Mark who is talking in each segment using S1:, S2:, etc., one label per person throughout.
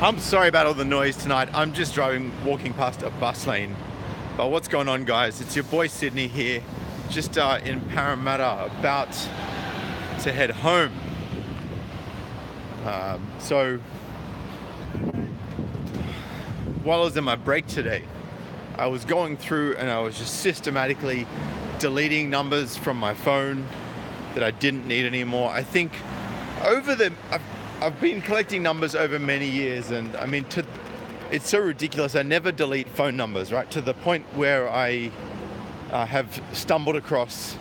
S1: I'm sorry about all the noise tonight. I'm just walking past a bus lane. But what's going on, guys? It's your boy Sydney here, just in Parramatta, about to head home. So while I was in my break today, I was going through and I was just systematically deleting numbers from my phone that I didn't need anymore. I think I've been collecting numbers over many years, and I mean, it's so ridiculous. I never delete phone numbers, right? To the point where I have stumbled across,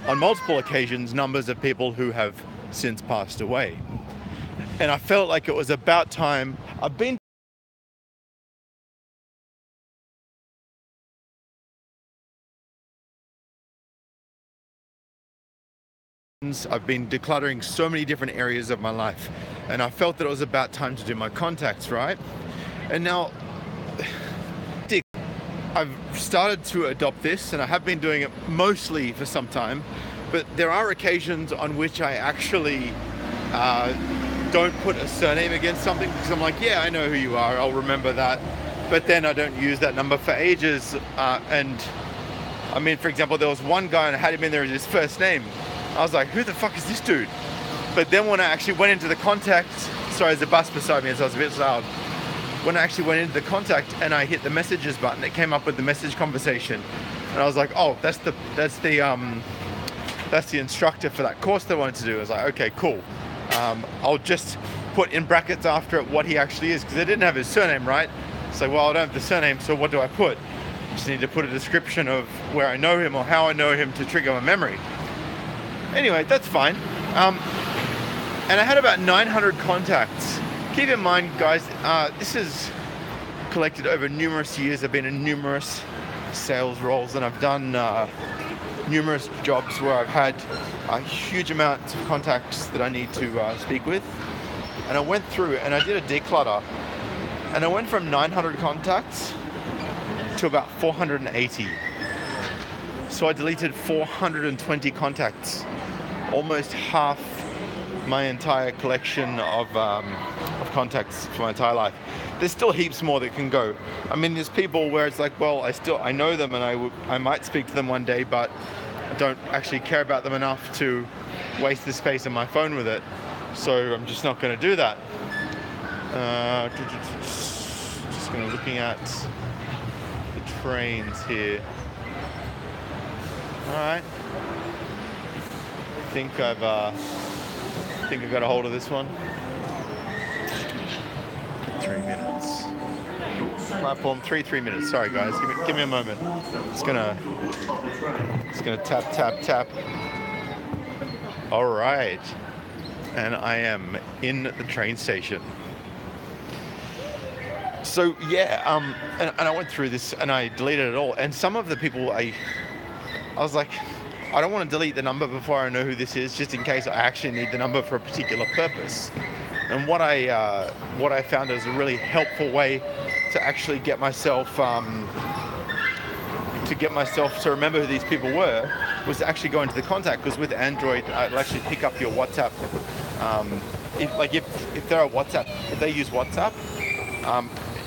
S1: on multiple occasions, numbers of people who have since passed away. And I felt like it was about time. I've been decluttering so many different areas of my life, and I felt that it was about time to do my contacts, right? And now I've started to adopt this, and I have been doing it mostly for some time, but there are occasions on which I actually don't put a surname against something, because I'm like, yeah, I know who you are, I'll remember that, but then I don't use that number for ages. And I mean, for example, there was one guy and I had him in there as his first name. I was like, who the fuck is this dude? But then when I actually went into the contact, sorry, there's a bus beside me, so I was a bit loud. When I actually went into the contact and I hit the messages button, it came up with the message conversation. And I was like, oh, that's the instructor for that course that I wanted to do. I was like, okay, cool. I'll just put in brackets after it what he actually is, because I didn't have his surname, right? So, well, I don't have the surname, so what do I put? I just need to put a description of where I know him or how I know him to trigger my memory. Anyway, that's fine. And I had about 900 contacts. Keep in mind, guys, this is collected over numerous years. I've been in numerous sales roles, and I've done numerous jobs where I've had a huge amount of contacts that I need to speak with. And I went through and I did a declutter, and I went from 900 contacts to about 480. So I deleted 420 contacts, almost half my entire collection of contacts for my entire life. There's still heaps more that can go. I mean, there's people where it's like, well, I know them, and I might speak to them one day, but I don't actually care about them enough to waste the space on my phone with it. So I'm just not going to do that. Just going to looking at the trains here. All right. I think I've got a hold of this one. 3 minutes. Platform 3 minutes. Sorry guys, give me a moment. It's gonna tap. All right, and I am in the train station. So yeah, and I went through this and I deleted it all. And some of the people I was like, I don't want to delete the number before I know who this is, just in case I actually need the number for a particular purpose. And what I found is a really helpful way to actually get myself to remember who these people were, was to actually go into the contact, because with Android, it'll actually pick up your WhatsApp. If they're a WhatsApp, if they use WhatsApp,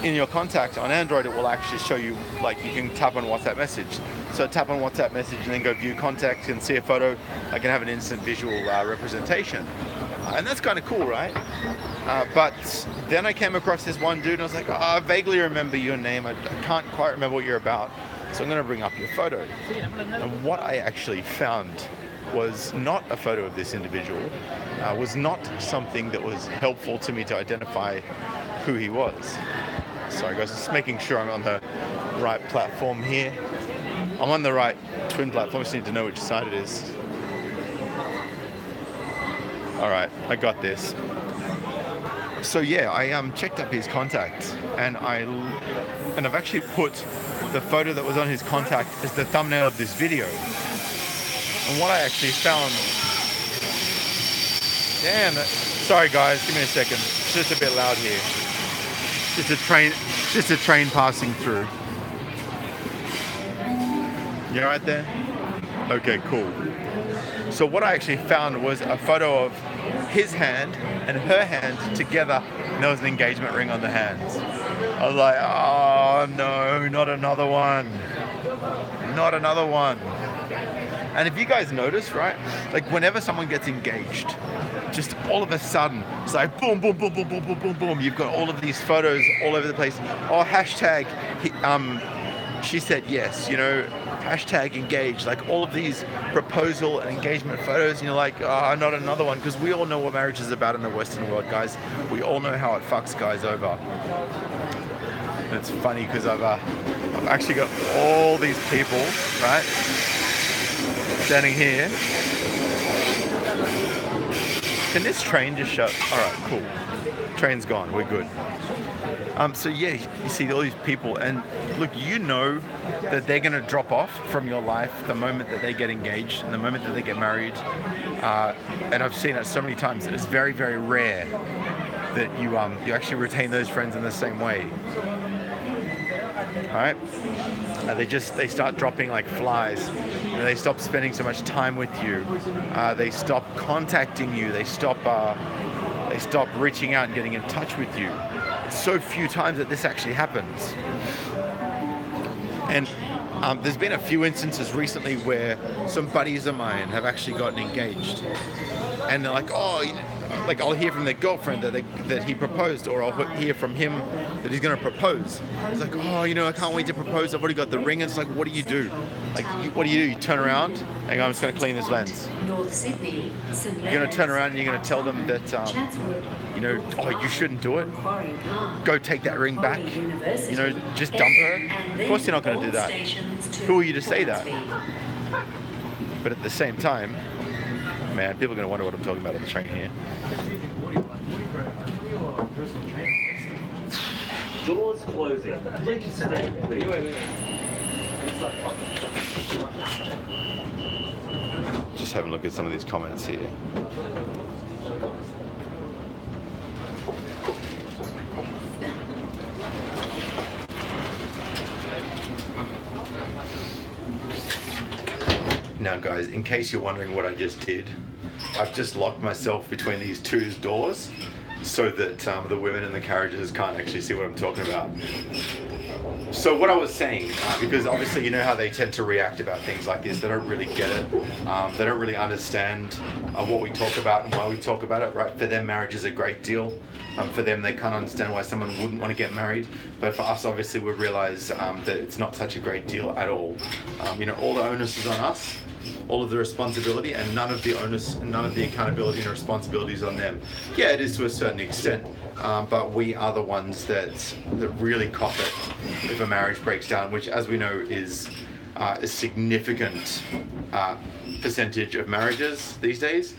S1: in your contact on Android, it will actually show you, like, you can tap on WhatsApp message. So tap on WhatsApp message and then go view contact and see a photo. I can have an instant visual representation. And that's kind of cool, right? But then I came across this one dude and I was like, oh, I vaguely remember your name. I can't quite remember what you're about. So I'm going to bring up your photo. And what I actually found was not a photo of this individual, was not something that was helpful to me to identify who he was. Sorry guys, just making sure I'm on the right platform here. I'm on the right twin platform, I just need to know which side it is. All right, I got this. So yeah, I checked up his contact, and I've actually put the photo that was on his contact as the thumbnail of this video. And what I actually found, sorry guys, give me a second. It's just a bit loud here. Just a train passing through. You all right there? Okay, cool. So what I actually found was a photo of his hand and her hand together, and there was an engagement ring on the hands. I was like, oh no, not another one. Not another one. And if you guys notice, right, like whenever someone gets engaged, just all of a sudden, it's like boom, boom, boom, boom, boom, boom, boom, boom. You've got all of these photos all over the place. Oh, hashtag, she said yes, you know, hashtag engaged. Like all of these proposal and engagement photos, and you're like, oh, not another one. Because we all know what marriage is about in the Western world, guys. We all know how it fucks guys over. And it's funny because I've actually got all these people, right, standing here. Can this train just shut? All right, cool. Train's gone. We're good. So yeah, you see all these people, and look, you know that they're going to drop off from your life the moment that they get engaged and the moment that they get married. And I've seen it so many times that it's very, very rare that you actually retain those friends in the same way. All right? They start dropping like flies. You know, they stop spending so much time with you. They stop contacting you. They stop reaching out and getting in touch with you. It's so few times that this actually happens. And there's been a few instances recently where some buddies of mine have actually gotten engaged, and they're like, oh, like I'll hear from their girlfriend that he proposed, or I'll hear from him that he's going to propose. It's like, oh, you know, I can't wait to propose. I've already got the ring. And it's like, what do you do? Like, what do? You turn around and go, I'm just going to clean this lens.
S2: North Sydney,
S1: You're going to turn around and you're going to tell them that, you know, oh, you shouldn't do it. Go take that ring back. You know, just dump her. Of course you're not going to do that. Who are you to say that? But at the same time, man, people are going to wonder what I'm talking about on the train here.
S3: Doors closing. Please stay clear.
S1: Just have a look at some of these comments here. Now guys, in case you're wondering what I just did, I've just locked myself between these two doors so that the women in the carriages can't actually see what I'm talking about. So what I was saying, because obviously you know how they tend to react about things like this, they don't really get it, they don't really understand what we talk about and why we talk about it, right? For them, marriage is a great deal. For them, they can't understand why someone wouldn't want to get married. But for us, obviously, we realize that it's not such a great deal at all. You know, all the onus is on us, all of the responsibility, and none of the onus, none of the accountability and responsibility is on them. Yeah, it is to a certain extent, but we are the ones that really cop it if a marriage breaks down, which, as we know, is a significant percentage of marriages these days,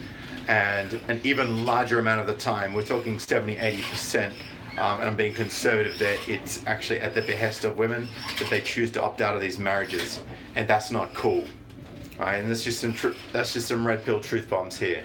S1: and an even larger amount of the time, we're talking 70-80%, and I'm being conservative there, it's actually at the behest of women that they choose to opt out of these marriages, and that's not cool. Right, and that's just some red pill truth bombs here.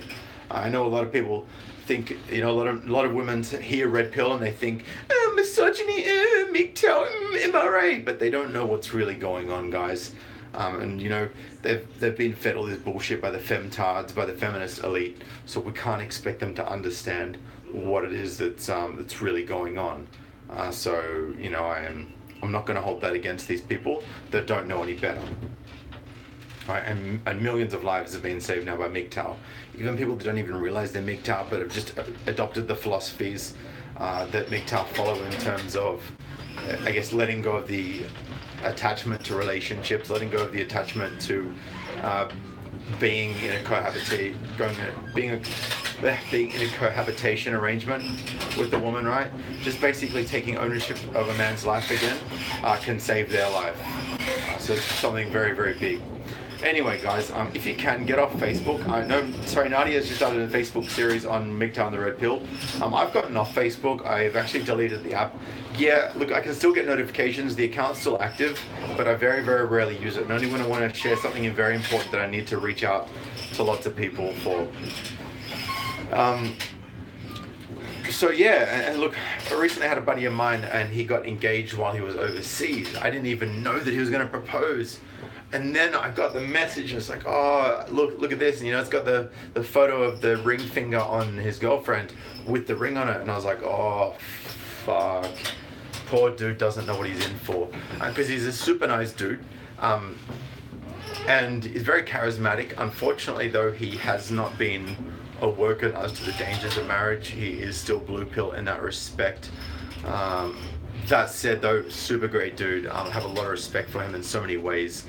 S1: I know a lot of people think, you know, a lot of women hear red pill and they think, oh, misogyny, MGTOW, am I right? But they don't know what's really going on, guys. And you know, they've been fed all this bullshit by the femtards, by the feminist elite. So we can't expect them to understand what it is that's really going on. So you know, I'm not going to hold that against these people that don't know any better. Right, and millions of lives have been saved now by MGTOW. Even people that don't even realize they're MGTOW but have just adopted the philosophies that MGTOW follow in terms of, I guess, letting go of the attachment to relationships, letting go of the attachment to being in a cohabitation arrangement with the woman, right? Just basically taking ownership of a man's life again can save their life. So it's something very, very big. Anyway, guys, if you can, get off Facebook. I know, Nadia's just started a Facebook series on MGTOW and the Red Pill. I've gotten off Facebook. I've actually deleted the app. Yeah, look, I can still get notifications. The account's still active, but I very, very rarely use it. And only when I want to share something very important that I need to reach out to lots of people for. So yeah, and look, I recently had a buddy of mine and he got engaged while he was overseas. I didn't even know that he was going to propose. And then I got the message, and it's like, oh, look at this. And, you know, it's got the photo of the ring finger on his girlfriend with the ring on it. And I was like, oh, fuck. Poor dude doesn't know what he's in for. Because he's a super nice dude. And he's very charismatic. Unfortunately, though, he has not been awoken as to the dangers of marriage. He is still blue pill in that respect. That said, though, super great dude. I have a lot of respect for him in so many ways.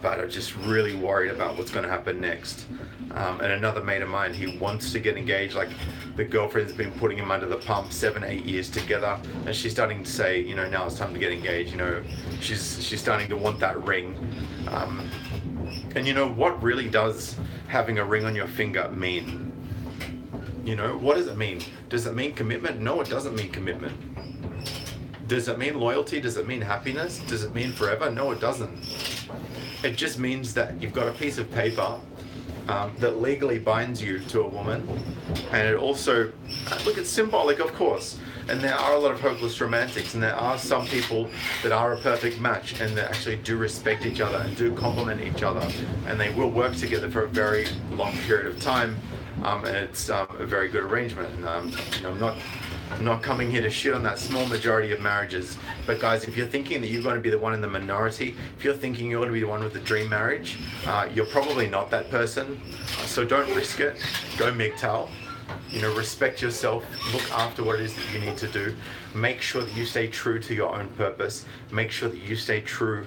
S1: But I'm just really worried about what's going to happen next. And another mate of mine, he wants to get engaged. Like, the girlfriend's been putting him under the pump 7-8 years together, and she's starting to say, you know, now it's time to get engaged. You know, she's starting to want that ring. And you know, what really does having a ring on your finger mean? You know, what does it mean? Does it mean commitment? No, it doesn't mean commitment. Does it mean loyalty? Does it mean happiness? Does it mean forever? No, it doesn't. It just means that you've got a piece of paper that legally binds you to a woman, and it also, look, it's symbolic, of course, and there are a lot of hopeless romantics, and there are some people that are a perfect match and that actually do respect each other and do complement each other, and they will work together for a very long period of time, and it's a very good arrangement. And you know, I'm not coming here to shit on that small majority of marriages, but guys, if you're thinking that you're going to be the one in the minority, if you're thinking you're going to be the one with the dream marriage, you're probably not that person. So don't risk it. Go MGTOW. You know, respect yourself. Look after what it is that you need to do. Make sure that you stay true to your own purpose. Make sure that you stay true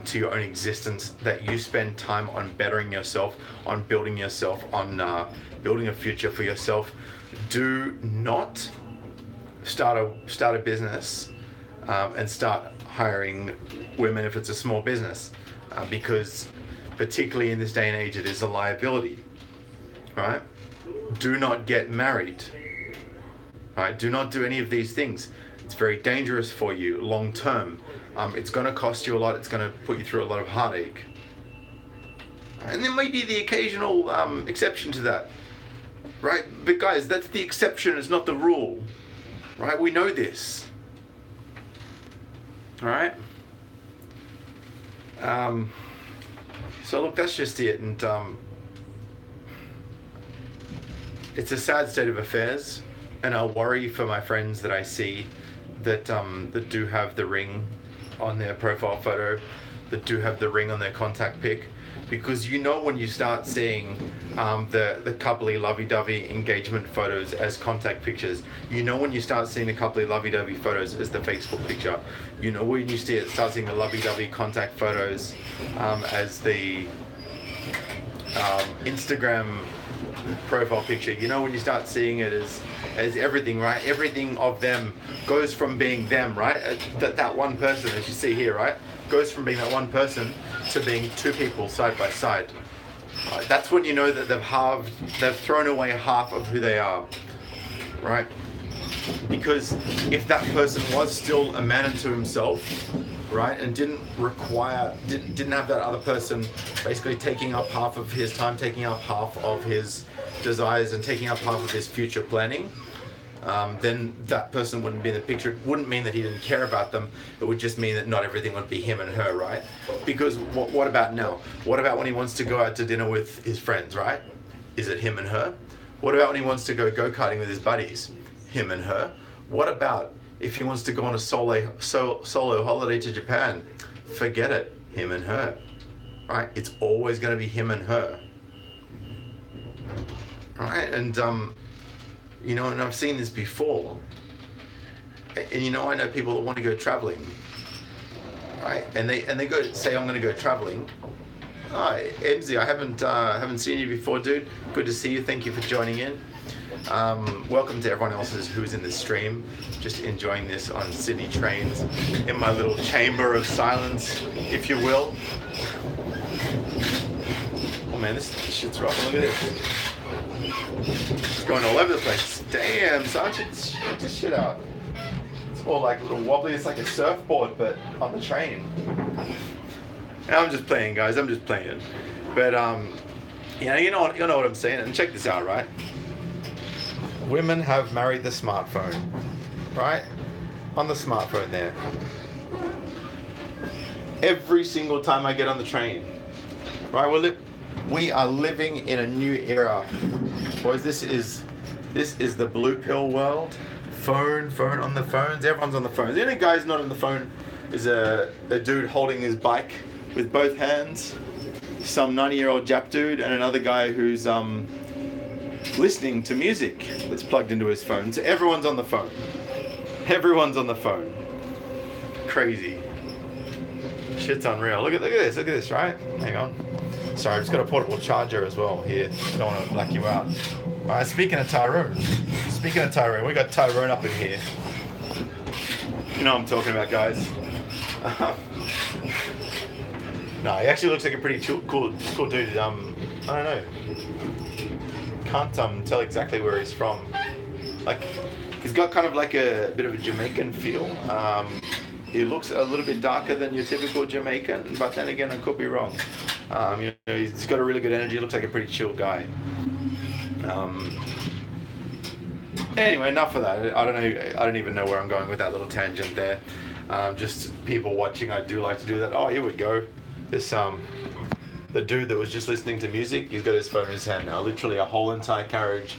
S1: to your own existence, that you spend time on bettering yourself, on building yourself, on building a future for yourself. Do not start a business and start hiring women if it's a small business, because particularly in this day and age, it is a liability, right? Do not get married, right? Do not do any of these things. It's very dangerous for you long term. It's going to cost you a lot. It's going to put you through a lot of heartache. And there may be the occasional exception to that, right? But guys, that's the exception. It's not the rule. Right, we know this. All right. So look, that's just it, and it's a sad state of affairs, and I'll worry for my friends that I see that that do have the ring on their profile photo, that do have the ring on their contact pic. Because you know, when you start seeing the coupley lovey-dovey engagement photos as contact pictures, you know when you start seeing the coupley lovey-dovey photos as the Facebook picture, you know when you start seeing the lovey-dovey contact photos as the Instagram profile picture, you know when you start seeing it as everything, right? Everything of them goes from being them, right? That one person, as you see here, right? Goes from being that one person to being two people side by side. That's when you know that they've thrown away half of who they are, right? Because if that person was still a man unto himself, right, and didn't have that other person basically taking up half of his time, taking up half of his desires, and taking up half of his future planning, then that person wouldn't be in the picture. It wouldn't mean that he didn't care about them. It would just mean that not everything would be him and her, right? Because what about now? What about when he wants to go out to dinner with his friends, right? Is it him and her? What about when he wants to go go-karting with his buddies? Him and her? What about if he wants to go on a solo holiday to Japan? Forget it. Him and her, right? It's always going to be him and her, right? And you know, and I've seen this before. And you know, I know people that want to go traveling, right? And they go say, I'm going to go traveling. Hi, Emzy, I haven't seen you before, dude. Good to see you. Thank you for joining in. Welcome to everyone else who's in the stream. Just enjoying this on Sydney trains in my little chamber of silence, if you will. Oh man, this shit's rough. Look at this. It's going all over the place. Damn, son, check this shit out. It's all like a little wobbly. It's like a surfboard, but on the train. And I'm just playing, guys. I'm just playing. But yeah, you know what I'm saying. And check this out, right? Women have married the smartphone, right? On the smartphone there. every single time I get on the train. Right, we are living in a new era. Boys, this is the blue pill world. Phone on the phones. Everyone's on the phones. The only guy who's not on the phone is a dude holding his bike with both hands. Some 90-year-old Jap dude and another guy who's listening to music that's plugged into his phone. So everyone's on the phone. Everyone's on the phone. Crazy. Shit's unreal. Look at this, right? Hang on. Sorry, I've just got a portable charger as well here. Don't want to black you out. Alright, speaking of Tyrone, we got Tyrone up in here. You know what I'm talking about, guys. No, he actually looks like a pretty cool dude. I don't know. Can't tell exactly where he's from. Like, he's got kind of like a bit of a Jamaican feel. He looks a little bit darker than your typical Jamaican, but then again, I could be wrong. You know, he's got a really good energy. He looks like a pretty chill guy. Anyway, enough of that. I don't even know where I'm going with that little tangent there. Just people watching. I do like to do that. Oh, here we go. This the dude that was just listening to music. He's got his phone in his hand now. Literally a whole entire carriage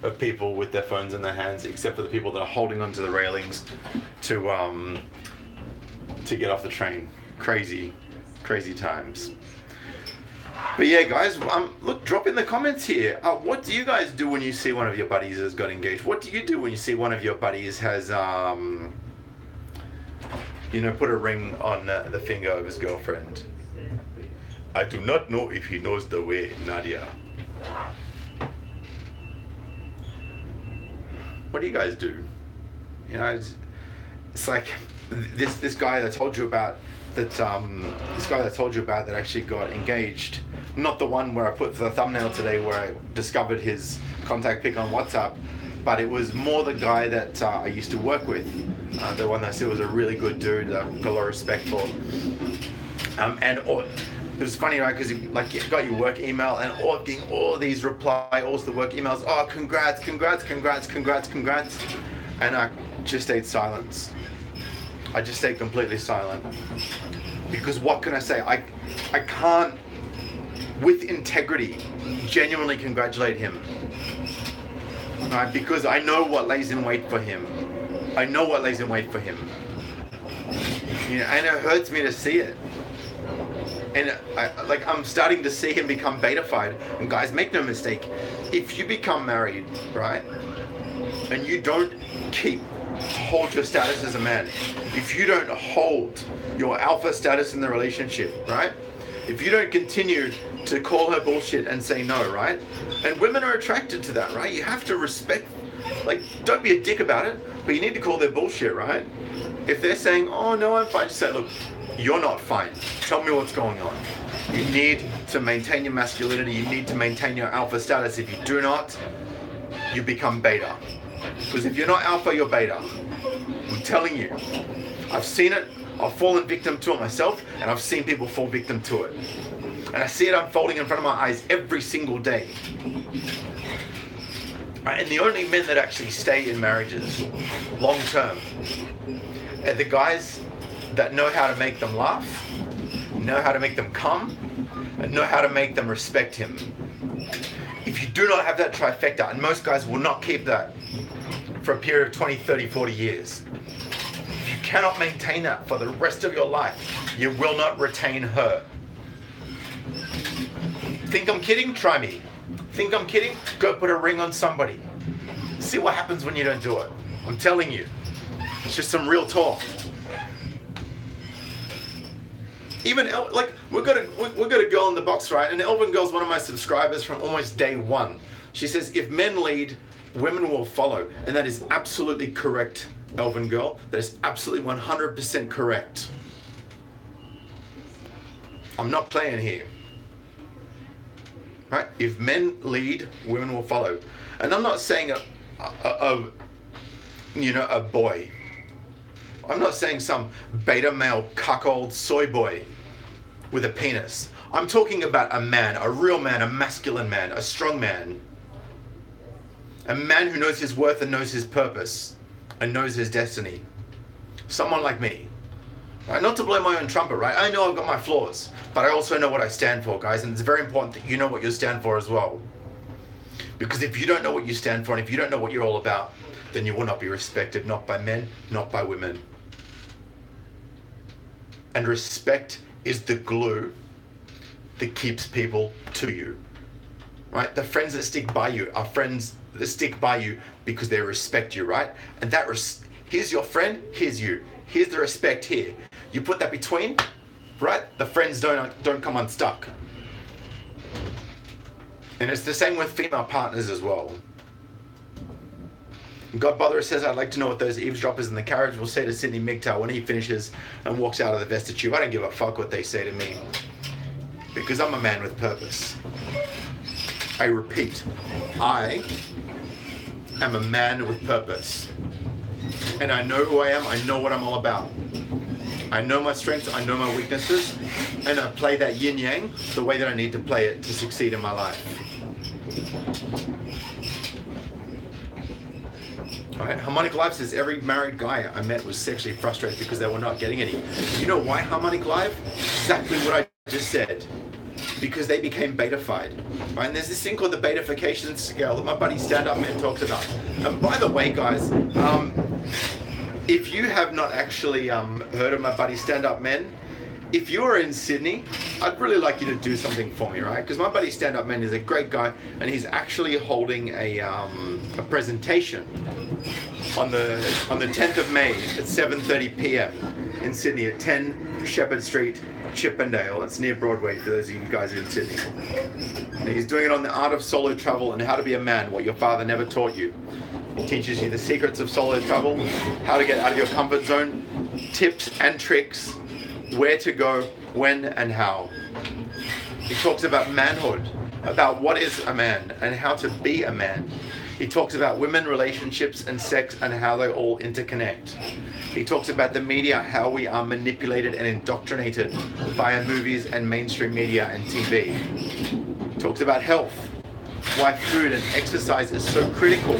S1: of people with their phones in their hands, except for the people that are holding onto the railings to get off the train. Crazy times. But yeah, guys, look, drop in the comments here. What do you guys do when you see one of your buddies has got engaged? What do you do when you see one of your buddies has, you know, put a ring on the finger of his girlfriend? I do not know if he knows the way, Nadia. What do you guys do? You know, it's like this guy that I told you about that that actually got engaged. Not the one where I put the thumbnail today where I discovered his contact pic on WhatsApp, but it was more the guy that I used to work with. The one that I said was a really good dude that I've got a lot of respect for. It was funny, right? Because you got your work email and getting all these all the work emails. Oh, congrats. And I just stayed silent. I just stayed completely silent. Because what can I say? I can't, with integrity, genuinely congratulate him. Right? Because I know what lays in wait for him. You know, and it hurts me to see it. And I'm starting to see him become beta-fied. And guys, make no mistake, if you become married, right, and you don't hold your status as a man, if you don't hold your alpha status in the relationship, right, if you don't continue to call her bullshit and say no, right, and women are attracted to that, right, you have to respect, like, don't be a dick about it, but you need to call their bullshit, right? If they're saying, oh no, I'm fine, just say, look, you're not fine. Tell me what's going on. You need to maintain your masculinity. You need to maintain your alpha status. If you do not, you become beta. Because if you're not alpha, you're beta. I'm telling you. I've seen it. I've fallen victim to it myself, and I've seen people fall victim to it. And I see it unfolding in front of my eyes every single day. And the only men that actually stay in marriages long term are the guys that know how to make them laugh, know how to make them come, and know how to make them respect him. If you do not have that trifecta, and most guys will not keep that for a period of 20, 30, 40 years, if you cannot maintain that for the rest of your life, you will not retain her. Think I'm kidding? Try me. Think I'm kidding? Go put a ring on somebody. See what happens when you don't do it. I'm telling you. It's just some real talk. Even we've got a girl in the box, right? And Elvin Girl's one of my subscribers from almost day one. She says, if men lead, women will follow. And that is absolutely correct, Elvin Girl. That is absolutely 100% correct. I'm not playing here. Right? If men lead, women will follow. And I'm not saying a boy. I'm not saying some beta male cuckold soy boy with a penis. I'm talking about a man, a real man, a masculine man, a strong man. A man who knows his worth and knows his purpose and knows his destiny. Someone like me. Right? Not to blow my own trumpet, right? I know I've got my flaws, but I also know what I stand for, guys, and it's very important that you know what you stand for as well. Because if you don't know what you stand for, and if you don't know what you're all about, then you will not be respected, not by men, not by women. And respect is the glue that keeps people to you, right? The friends that stick by you are friends that stick by you because they respect you, right? And that here's your friend, here's you. Here's the respect here. You put that between, right? The friends don't come unstuck. And it's the same with female partners as well. Godbother says, I'd like to know what those eavesdroppers in the carriage will say to Sydney MGTOW when he finishes and walks out of the vestibule. I don't give a fuck what they say to me, because I'm a man with purpose. I repeat, I am a man with purpose. And I know who I am, I know what I'm all about. I know my strengths, I know my weaknesses, and I play that yin-yang the way that I need to play it to succeed in my life. Right? Harmonic Life says every married guy I met was sexually frustrated because they were not getting any. You know why, Harmonic Life? Exactly what I just said. Because they became betafied. Right? And there's this thing called the betafication scale that my buddy Stand Up Man talks about. And by the way, guys, if you have not actually heard of my buddy Stand Up Man, if you're in Sydney, I'd really like you to do something for me, right? Because my buddy Stand Up Man is a great guy, and he's actually holding a presentation on the 10th of May at 7:30 p.m. in Sydney at 10 Shepherd Street, Chippendale. It's near Broadway for those of you guys in Sydney. And he's doing it on the art of solo travel and how to be a man, what your father never taught you. He teaches you the secrets of solo travel, how to get out of your comfort zone, tips and tricks, where to go, when and how. He talks about manhood, about what is a man and how to be a man. He talks about women, relationships and sex and how they all interconnect. He talks about the media, how we are manipulated and indoctrinated via movies and mainstream media and TV. He talks about health, why food and exercise is so critical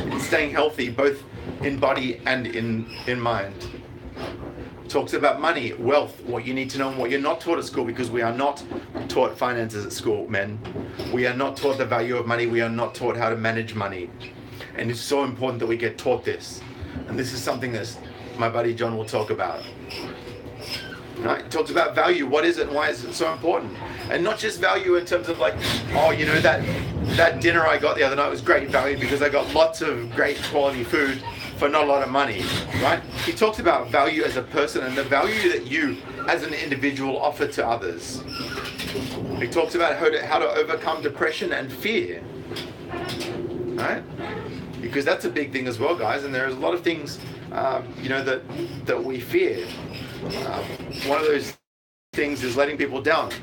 S1: in staying healthy, both in body and in mind. Talks about money, wealth, what you need to know and what you're not taught at school, because we are not taught finances at school, men. We are not taught the value of money. We are not taught how to manage money. And it's so important that we get taught this. And this is something that my buddy John will talk about. Right? He talks about value. What is it and why is it so important? And not just value in terms of like, oh, you know, that dinner I got the other night was great value because I got lots of great quality food for not a lot of money, right? He talks about value as a person and the value that you as an individual offer to others. He talks about how to overcome depression and fear, right? Because that's a big thing as well, guys. And there's a lot of things, you know, that we fear. One of those things is letting people down.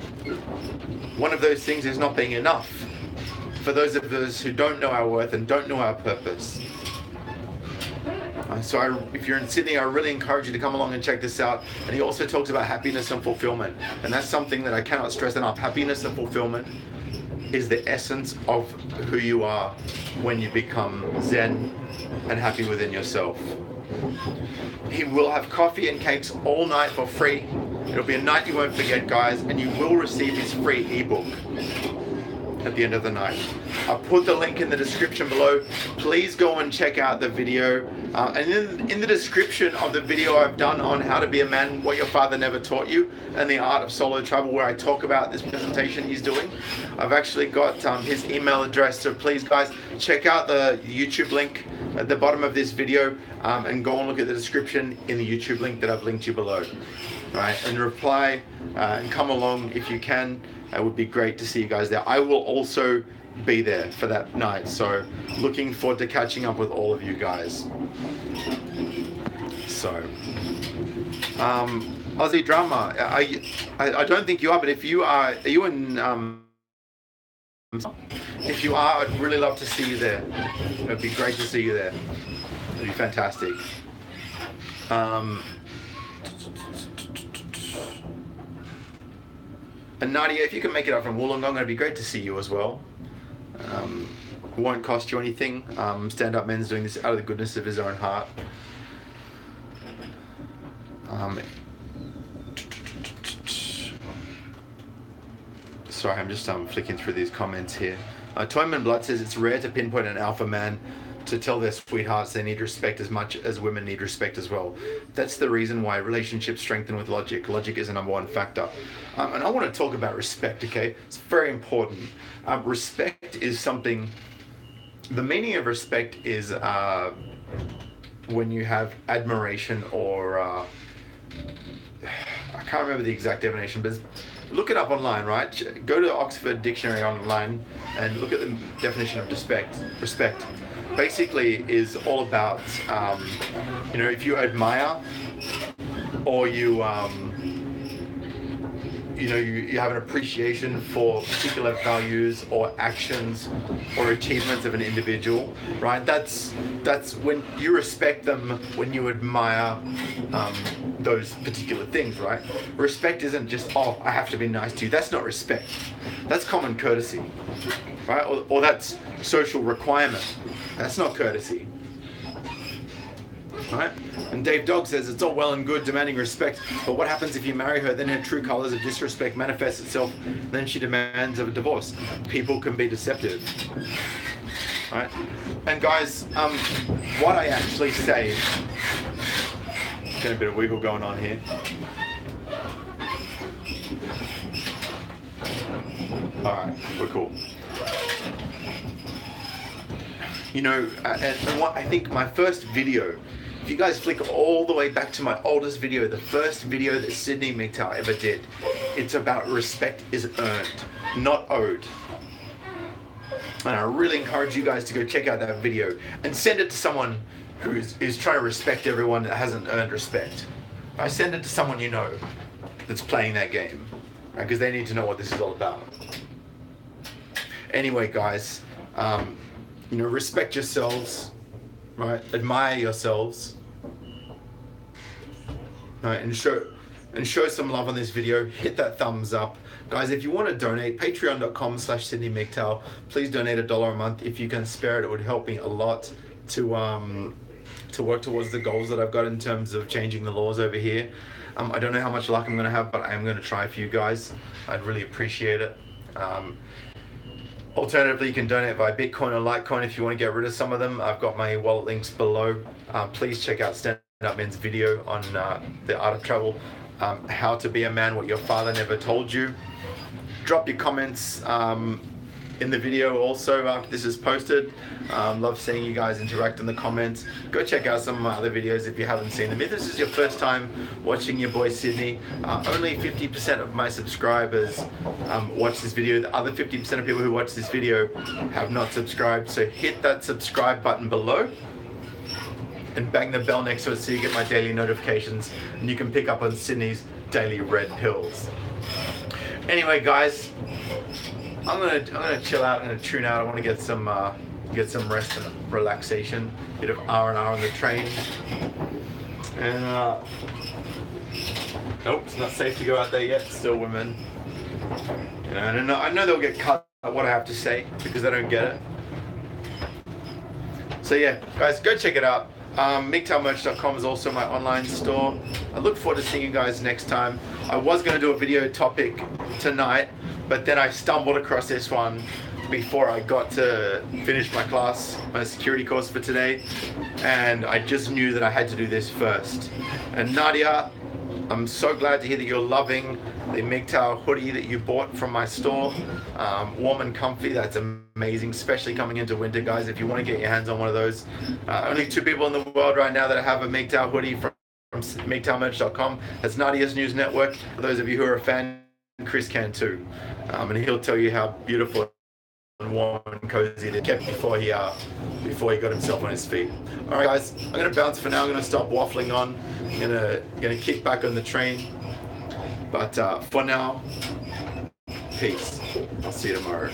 S1: One of those things is not being enough. For those of us who don't know our worth and don't know our purpose. So if you're in Sydney, I really encourage you to come along and check this out. And he also talks about happiness and fulfillment. And that's something that I cannot stress enough. Happiness and fulfillment is the essence of who you are when you become zen and happy within yourself. He will have coffee and cakes all night for free. It'll be a night you won't forget, guys, and you will receive his free ebook at the end of the night. I'll put the link in the description below. Please go and check out the video. And in the description of the video I've done on how to be a man, what your father never taught you, and the art of solo travel, where I talk about this presentation he's doing, I've actually got his email address. So please, guys, check out the YouTube link at the bottom of this video, and go and look at the description in the YouTube link that I've linked you below. Right, and reply and come along if you can. It would be great to see you guys there. I will also be there for that night, so looking forward to catching up with all of you guys. So Aussie Drama, I don't think you are, but if you are you in if you are, I'd really love to see you there. It'd be great to see you there. It'd be fantastic. And Nadia, if you can make it up from Wollongong, it'd be great to see you as well. It won't cost you anything. Stand Up Men's doing this out of the goodness of his own heart. Sorry, I'm just flicking through these comments here. Toyman Blood says it's rare to pinpoint an alpha man to tell their sweethearts they need respect as much as women need respect as well. That's the reason why relationships strengthen with logic. Logic is the number one factor. And I want to talk about respect, okay? It's very important. Respect is something, the meaning of respect is when you have admiration or, I can't remember the exact definition, but look it up online, right? Go to Oxford Dictionary online and look at the definition of respect. Respect basically is all about, you know, if you admire or you, you know, you have an appreciation for particular values or actions or achievements of an individual, right? That's when you respect them, when you admire those particular things, right? Respect isn't just, oh, I have to be nice to you. That's not respect. That's common courtesy, right? Or that's social requirement. That's not courtesy. Right? And Dave Dog says it's all well and good demanding respect, but what happens if you marry her, then her true colors of disrespect manifests itself, then she demands a divorce? People can be deceptive. Right? And guys, what I actually say, get a bit of wiggle going on here. Alright, we're cool. You know, and what I think my first video, if you guys flick all the way back to my oldest video, the first video that Sydney MGTOW ever did, it's about respect is earned, not owed. And I really encourage you guys to go check out that video and send it to someone who is trying to respect everyone that hasn't earned respect. I send it to someone you know that's playing that game, right? Because they need to know what this is all about. Anyway, guys, you know, respect yourselves, right? Admire yourselves, right? And show some love on this video. Hit that thumbs up. Guys, if you want to donate, patreon.com/sydneymgtow. Please donate $1 a month. If you can spare it, it would help me a lot to work towards the goals that I've got in terms of changing the laws over here. I don't know how much luck I'm going to have, but I'm going to try for you guys. I'd really appreciate it. Alternatively, you can donate by Bitcoin or Litecoin if you want to get rid of some of them. I've got my wallet links below. Please check out Stand Up Men's video on the art of travel, how to be a man, what your father never told you. Drop your comments in the video also after this is posted. Love seeing you guys interact in the comments. Go check out some of my other videos if you haven't seen them. If this is your first time watching your boy Sydney, only 50% of my subscribers watch this video. The other 50% of people who watch this video have not subscribed. So hit that subscribe button below and bang the bell next to it so you get my daily notifications and you can pick up on Sydney's daily red pills. Anyway, guys, I'm gonna chill out and tune out. I want to get some rest and relaxation. Bit of R&R on the train. And nope, it's not safe to go out there yet. Still women. You know, I know they'll get cut at what I have to say because they don't get it. So yeah, guys, go check it out. MGTOWmerch.com is also my online store. I look forward to seeing you guys next time. I was going to do a video topic tonight, but then I stumbled across this one before I got to finish my class, my security course for today, and I just knew that I had to do this first. And Nadia, I'm so glad to hear that you're loving the MGTOW hoodie that you bought from my store. Warm and comfy, that's amazing, especially coming into winter, guys. If you want to get your hands on one of those, only 2 people in the world right now that have a MGTOW hoodie from MGTOWmerch.com. That's Nadia's News Network. For those of you who are a fan, Chris can too, and he'll tell you how beautiful and warm and cozy it kept before he got himself on his feet. All right, guys, I'm gonna bounce for now. I'm gonna stop waffling on. I'm gonna kick back on the train. But for now, peace. I'll see you tomorrow.